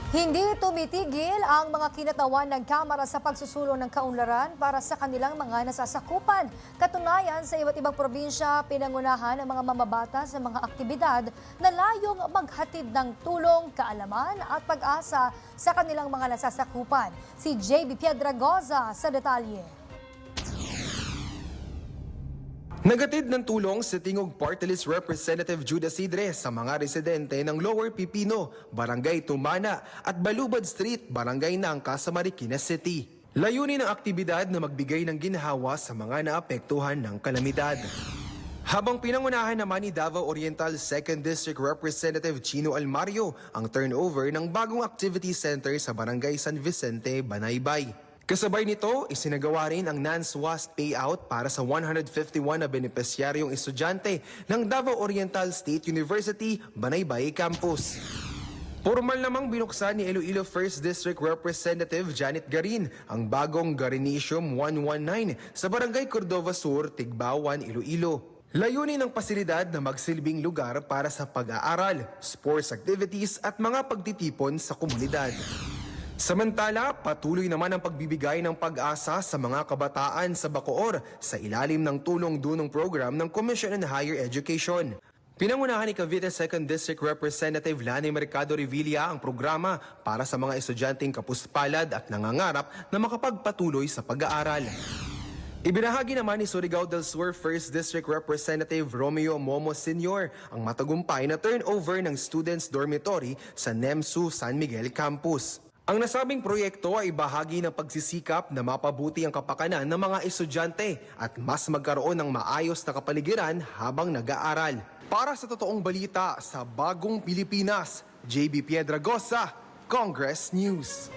Hindi tumitigil ang mga kinatawan ng Kamara sa pagsusulong ng kaunlaran para sa kanilang mga nasasakupan. Katunayan, sa iba't ibang probinsya, pinangunahan ng mga mamabata sa mga aktibidad na layong maghatid ng tulong, kaalaman at pag-asa sa kanilang mga nasasakupan. Si JB Piedragoza sa detalye. Nagatid ng tulong si Tingog Party List Representative Judas Isidre sa mga residente ng Lower Pipino, Barangay Tumana at Balubad Street, Barangay Nangka sa Marikina City. Layunin ng aktibidad na magbigay ng ginhawa sa mga naapektuhan ng kalamidad. Habang pinangunahan naman ni Davao Oriental 2nd District Representative Chino Almario ang turnover ng bagong activity center sa Barangay San Vicente, Banaybay. Kasabay nito, isinagawa rin ang non-SWAST payout para sa 151 na benepisyaryong estudyante ng Davao Oriental State University, Banaybay Campus. Formal namang binuksan ni Iloilo 1st District Representative Janet Garin ang bagong Garinicium 119 sa Barangay Cordova Sur, Tigbawan, Iloilo. Layunin ng pasilidad na magsilbing lugar para sa pag-aaral, sports activities at mga pagtitipon sa komunidad. Samantala, patuloy naman ang pagbibigay ng pag-asa sa mga kabataan sa Bacoor sa ilalim ng tulong-dunong program ng Commission on Higher Education. Pinangunahan ni Cavite 2nd District Representative Lani Mercado Revilla ang programa para sa mga estudyanteng kapuspalad at nangangarap na makapagpatuloy sa pag-aaral. Ibinahagi naman ni Surigao del Sur 1st District Representative Romeo Momo Sr. ang matagumpay na turnover ng students' dormitory sa NEMSU San Miguel Campus. Ang nasabing proyekto ay bahagi ng pagsisikap na mapabuti ang kapakanan ng mga estudyante at mas magkaroon ng maayos na kapaligiran habang nag-aaral. Para sa totoong balita sa Bagong Pilipinas, JB Piedragoza, Congress News.